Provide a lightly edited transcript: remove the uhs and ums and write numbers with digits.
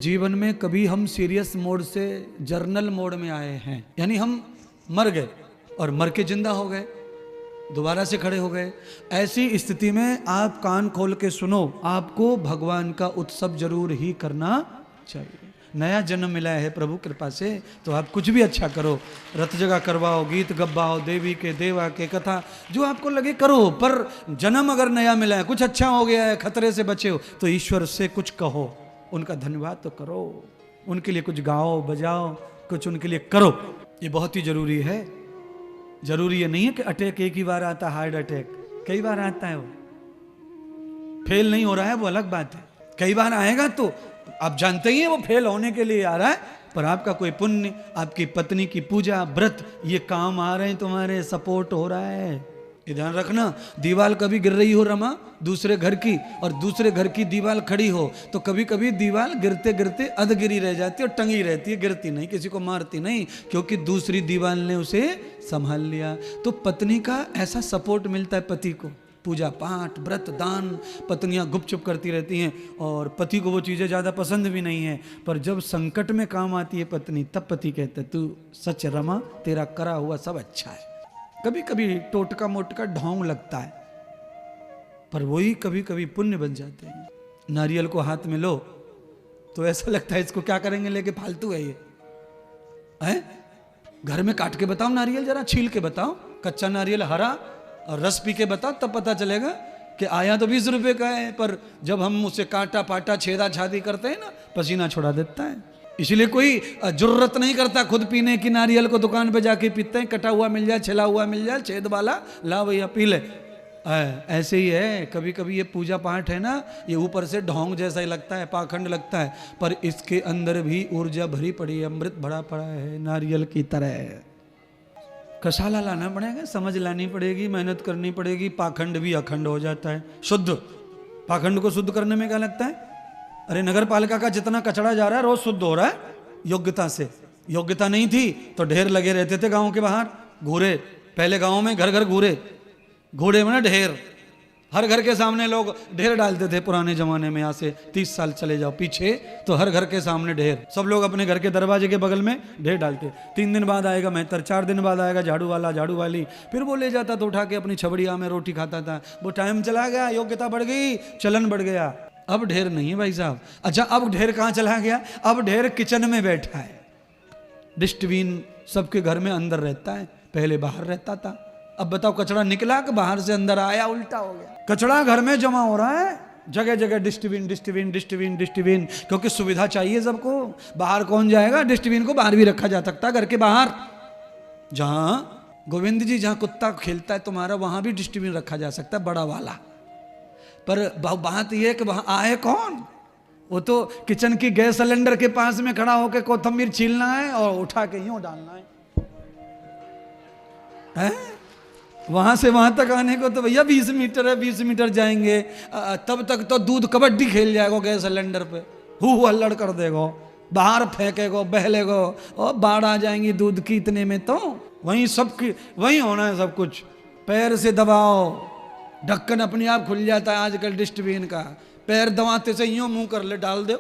जीवन में कभी हम सीरियस मोड से जर्नल मोड में आए हैं, यानी हम मर गए और मर के जिंदा हो गए, दोबारा से खड़े हो गए। ऐसी स्थिति में आप कान खोल के सुनो, आपको भगवान का उत्सव जरूर ही करना चाहिए। नया जन्म मिला है प्रभु कृपा से, तो आप कुछ भी अच्छा करो, रथ जगह करवाओ, गीत गब्बाओ, देवी के देवा के कथा, जो आपको लगे करो। पर जन्म अगर नया मिला है, कुछ अच्छा हो गया है, खतरे से बचे हो, तो ईश्वर से कुछ कहो, उनका धन्यवाद तो करो, उनके लिए कुछ गाओ बजाओ, कुछ उनके लिए करो। ये बहुत ही जरूरी है। जरूरी ये नहीं है कि अटैक एक ही बार आता, हार्ट अटैक कई बार आता है, वो फेल नहीं हो रहा है, वो अलग बात है। कई बार आएगा तो आप जानते ही हैं वो फेल होने के लिए आ रहा है, पर आपका कोई पुण्य, आपकी पत्नी की पूजा व्रत, ये काम आ रहे हैं, तुम्हारे सपोर्ट हो रहा है। ये ध्यान रखना। दीवार कभी गिर रही हो रमा दूसरे घर की, और दूसरे घर की दीवार खड़ी हो, तो कभी कभी दीवार गिरते गिरते अधगिरी रह जाती है और टंगी रहती है, गिरती नहीं, किसी को मारती नहीं, क्योंकि दूसरी दीवार ने उसे संभाल लिया। तो पत्नी का ऐसा सपोर्ट मिलता है पति को, पूजा पाठ व्रत दान। पत्नियां गुपचुप करती रहती हैं और पति को वो चीज़ें ज़्यादा पसंद भी नहीं है, पर जब संकट में काम आती है पत्नी, तब पति कहता है तू सच रमा, तेरा करा हुआ सब अच्छा है। कभी कभी टोटका मोटका ढोंग लगता है, पर वही कभी कभी पुण्य बन जाते हैं। नारियल को हाथ में लो तो ऐसा लगता है इसको क्या करेंगे लेके, फालतू है ये है। घर में काट के बताओ नारियल, जरा छील के बताओ, कच्चा नारियल हरा, और रस पी के बताओ, तब पता चलेगा कि आया तो 20 रुपए का है, पर जब हम उसे काटा पाटा छेदा छादी करते हैं ना, पसीना छुड़ा देता है। इसलिए कोई जरूरत नहीं करता खुद पीने की, नारियल को दुकान पे जाके पीते हैं, कटा हुआ मिल जाए, छिला हुआ मिल जाए, छेद वाला, ला भैया पी ले। ऐसे ही है, कभी कभी ये पूजा पाठ है ना, ये ऊपर से ढोंग जैसा ही लगता है, पाखंड लगता है, पर इसके अंदर भी ऊर्जा भरी पड़ी है, अमृत भरा पड़ा है, नारियल की तरह। कसाला लाना पड़ेगा, समझ लानी पड़ेगी, मेहनत करनी पड़ेगी, पाखंड भी अखंड हो जाता है। शुद्ध पाखंड को शुद्ध करने में क्या लगता है? अरे नगर पालिका का जितना कचरा जा रहा है रोज शुद्ध हो रहा है योग्यता से। योग्यता नहीं थी तो ढेर लगे रहते थे गांव के बाहर, घूरे। पहले गांव में घर घर घूरे, घोड़े में ना ढेर, हर घर के सामने लोग ढेर डालते थे पुराने जमाने में। यहाँ से 30 साल चले जाओ पीछे, तो हर घर के सामने ढेर, सब लोग अपने घर के दरवाजे के बगल में ढेर डालते। 3 दिन बाद आएगा मेहतर, 4 दिन बाद आएगा झाड़ू वाला झाड़ू वाली, फिर वो ले जाता तो उठा के अपनी छबड़िया में रोटी खाता था। वो टाइम चला गया, योग्यता बढ़ गई, चलन बढ़ गया, अब ढेर नहीं है भाई साहब। अच्छा, अब ढेर कहाँ चला गया? अब ढेर किचन में बैठा है। डस्टबिन सबके घर में अंदर रहता है, पहले बाहर रहता था। अब बताओ, कचरा निकला कि बाहर से अंदर आया? उल्टा हो गया। कचरा घर में जमा हो रहा है, जगह जगह डस्टबिन डस्टबिन डस्टबिन डस्टबिन, क्योंकि सुविधा चाहिए सबको। बाहर कौन जाएगा? डस्टबिन को बाहर भी रखा जा सकता है, घर के बाहर। जहाँ गोविंद जी, जहाँ कुत्ता खेलता है तुम्हारा, वहां भी डस्टबिन रखा जा सकता है, बड़ा वाला। पर बात यह है कि वहां आए कौन? वो तो किचन की गैस सिलेंडर के पास में खड़ा होकर कोथिंबीर छीलना है और उठा के यूं डालना है? वहां से वहां तक आने को तो भैया 20 मीटर है, 20 मीटर जाएंगे, तब तक तो दूध कबड्डी खेल जाएगा गैस सिलेंडर पे, हु हल्लड़ कर देगा, बाहर फेंकेगो, बहलेगो, और बाढ़ आ जाएंगी दूध की इतने में। तो वहीं सबकी वहीं होना है सब कुछ। पैर से दबाओ, ढक्कन अपने आप खुल जाता है आजकल डस्टबिन का, पैर दबाते से यूं मुंह कर ले, डाल दो,